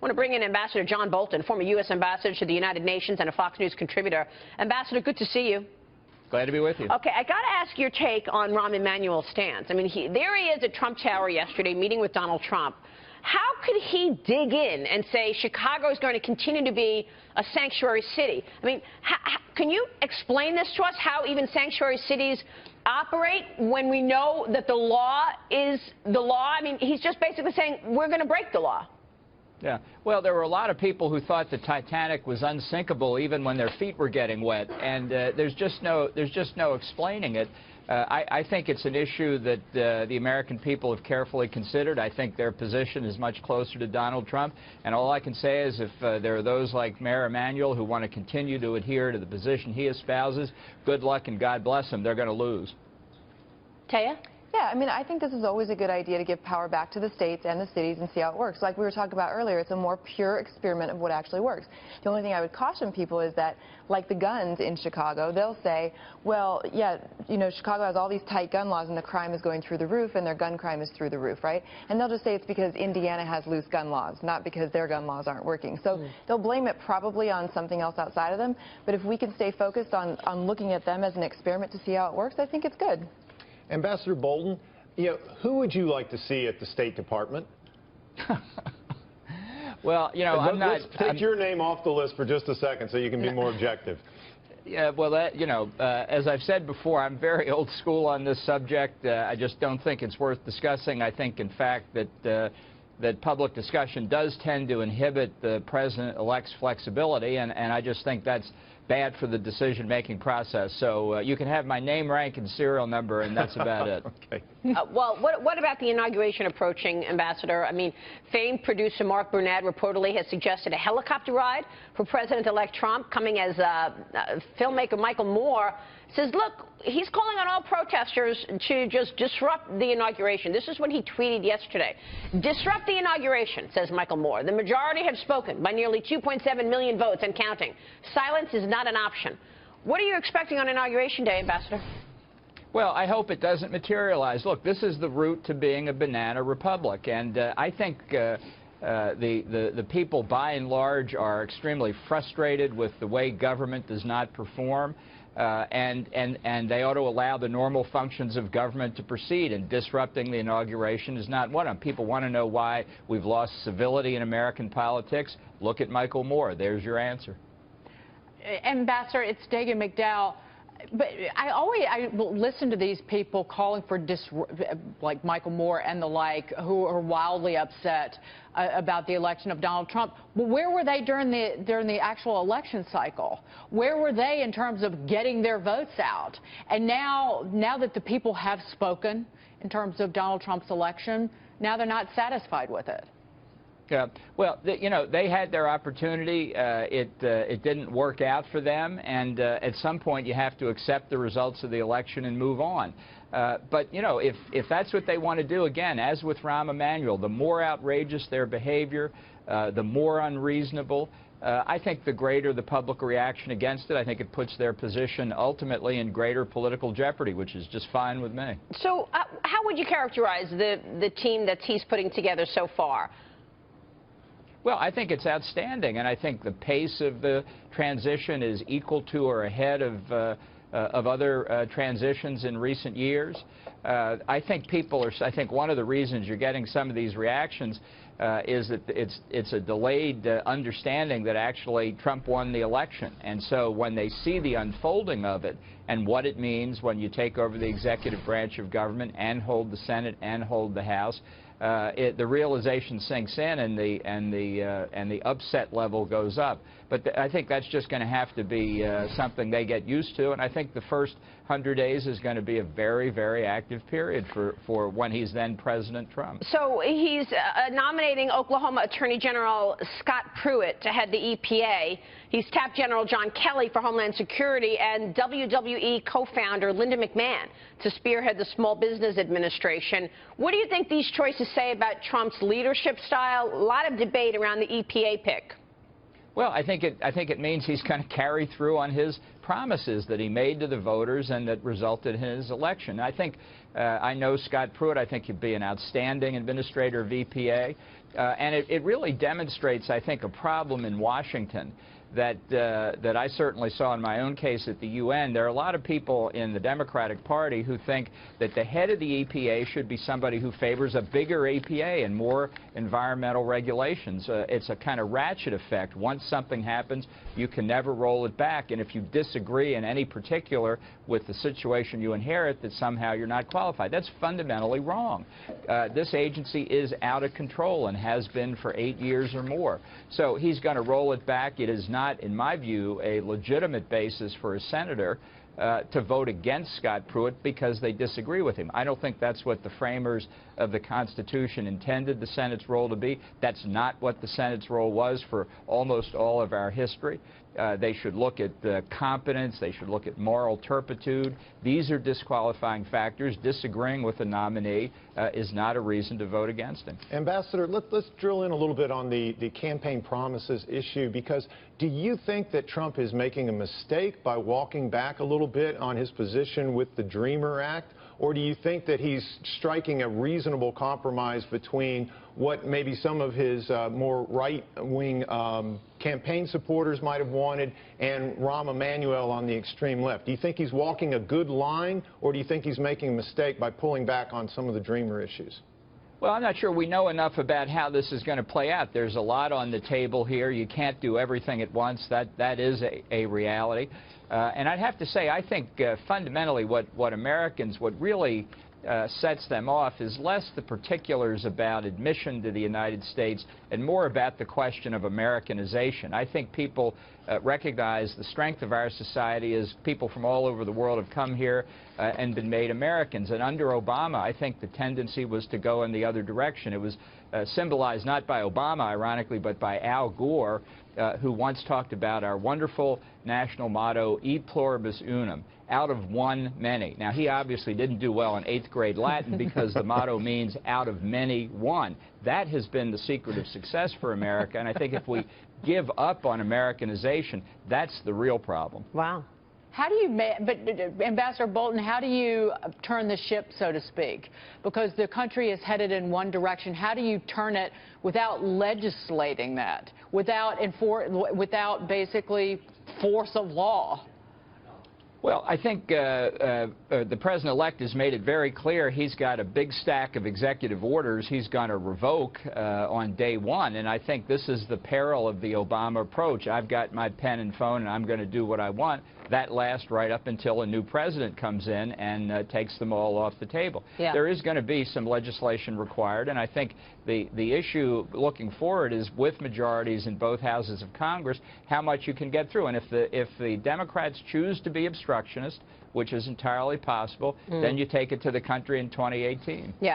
want to bring in Ambassador John Bolton, former U.S. Ambassador to the United Nations and a Fox News contributor. Ambassador, good to see you. Glad to be with you. Okay, I got to ask your take on Rahm Emanuel's stance. I mean, there he is at Trump Tower yesterday meeting with Donald Trump. How could he dig in and say Chicago is going to continue to be a sanctuary city? I mean, can you explain this to us, how even sanctuary cities operate when we know that the law is the law? I mean, he's just basically saying we're going to break the law. Yeah. Well, there were a lot of people who thought the Titanic was unsinkable even when their feet were getting wet, and there's just no explaining it. I think it's an issue that the American people have carefully considered. I think their position is much closer to Donald Trump, and all I can say is if there are those like Mayor Emanuel who want to continue to adhere to the position he espouses, good luck and God bless them. They're going to lose. Taya? Yeah, I mean, I think this is always a good idea to give power back to the states and the cities and see how it works. Like we were talking about earlier, it's a more pure experiment of what actually works. The only thing I would caution people is that, like the guns in Chicago, they'll say, well, yeah, you know, Chicago has all these tight gun laws and the crime is going through the roof and their gun crime is through the roof, right? And they'll just say it's because Indiana has loose gun laws, not because their gun laws aren't working. So they'll blame it probably on something else outside of them. But if we can stay focused on looking at them as an experiment to see how it works, I think it's good. Ambassador Bolton, you know, who would you like to see at the State Department? Well, you know, let's take your name off the list for just a second so you can be more objective. Yeah, well, you know, as I've said before, I'm very old school on this subject. I just don't think it's worth discussing. I think, in fact, that public discussion does tend to inhibit the president-elect's flexibility, and I just think that's bad for the decision-making process. So you can have my name, rank, and serial number, and that's about it. Okay. Well, what about the inauguration approaching, Ambassador? I mean, famed producer Mark Burnett reportedly has suggested a helicopter ride for President-elect Trump, coming as filmmaker Michael Moore says, look, he's calling on all protesters to just disrupt the inauguration. This is what he tweeted yesterday. Disrupt the inauguration, says Michael Moore. The majority have spoken by nearly 2.7 million votes and counting. Silence is not an option. What are you expecting on Inauguration Day, Ambassador? Well, I hope it doesn't materialize. Look, this is the route to being a banana republic, and I think the people, by and large, are extremely frustrated with the way government does not perform, and they ought to allow the normal functions of government to proceed, and disrupting the inauguration is not one of them. People want to know why we've lost civility in American politics. Look at Michael Moore. There's your answer. Ambassador, it's Dagan McDowell. But I listen to these people calling for, like Michael Moore and the like, who are wildly upset about the election of Donald Trump. Well, where were they during the actual election cycle? Where were they in terms of getting their votes out? And now that the people have spoken in terms of Donald Trump's election, now they're not satisfied with it. Yeah, well, you know, they had their opportunity. It didn't work out for them, and at some point you have to accept the results of the election and move on. But, you know, if that's what they want to do, again, as with Rahm Emanuel, the more outrageous their behavior, the more unreasonable, I think the greater the public reaction against it. I think it puts their position ultimately in greater political jeopardy, which is just fine with me. So how would you characterize the team that he's putting together so far? Well, I think it's outstanding, and I think the pace of the transition is equal to or ahead of other transitions in recent years. I think one of the reasons you're getting some of these reactions is that it's a delayed understanding that actually Trump won the election. And so when they see the unfolding of it and what it means when you take over the executive branch of government and hold the Senate and hold the House, the realization sinks in and the upset level goes up. But I think that's just going to have to be something they get used to, and I think the first 100 days is going to be a very, very active period for when he's then President Trump. So he's nominating Oklahoma Attorney General Scott Pruitt to head the EPA. He's tapped General John Kelly for Homeland Security and WWE co-founder Linda McMahon to spearhead the Small Business Administration. What do you think these choices say about Trump's leadership style? A lot of debate around the EPA pick. Well, I think it means he's going to carry through on his promises that he made to the voters and that resulted in his election. I think, I know Scott Pruitt. I think he'd be an outstanding administrator of EPA. And it really demonstrates, I think, a problem in Washington that I certainly saw in my own case at the UN. There are a lot of people in the Democratic Party who think that the head of the EPA should be somebody who favors a bigger EPA and more environmental regulations. It's a kind of ratchet effect. Once something happens, you can never roll it back. And if you disagree in any particular with the situation you inherit, that somehow you're not qualified. That's fundamentally wrong. This agency is out of control and has been for 8 years or more. So he's going to roll it back. It is not, in my view, a legitimate basis for a senator to vote against Scott Pruitt because they disagree with him. I don't think that's what the framers of the Constitution intended the Senate's role to be. That's not what the Senate's role was for almost all of our history. They should look at competence. They should look at moral turpitude. These are disqualifying factors. Disagreeing with the nominee is not a reason to vote against him. Ambassador, let's drill in a little bit on the campaign promises issue, because do you think that Trump is making a mistake by walking back a little bit on his position with the Dreamer Act? Or do you think that he's striking a reasonable compromise between what maybe some of his more right-wing campaign supporters might have wanted and Rahm Emanuel on the extreme left? Do you think he's walking a good line, or do you think he's making a mistake by pulling back on some of the Dreamer issues? Well, I'm not sure we know enough about how this is going to play out. There's a lot on the table here. You can't do everything at once. That is a reality. And I'd have to say, I think fundamentally what Americans, what really sets them off is less the particulars about admission to the United States and more about the question of Americanization. I think people recognize the strength of our society as people from all over the world have come here and been made Americans. And under Obama, I think the tendency was to go in the other direction. It was symbolized not by Obama, ironically, but by Al Gore, who once talked about our wonderful national motto, E pluribus unum, out of one, many. Now, he obviously didn't do well in 8th grade Latin because the motto means out of many, one. That has been the secret of success for America, and I think if we give up on Americanization, that's the real problem. Wow. How do you, but Ambassador Bolton, how do you turn the ship, so to speak? Because the country is headed in one direction. How do you turn it without legislating that, without basically force of law? Well, I think the President-elect has made it very clear he's got a big stack of executive orders he's going to revoke on day one, and I think this is the peril of the Obama approach. I've got my pen and phone, and I'm going to do what I want. That lasts right up until a new president comes in and takes them all off the table. Yeah. There is going to be some legislation required, and I think the issue looking forward is with majorities in both houses of Congress, how much you can get through. And if the Democrats choose to be obstructionist, which is entirely possible, then you take it to the country in 2018. Yeah.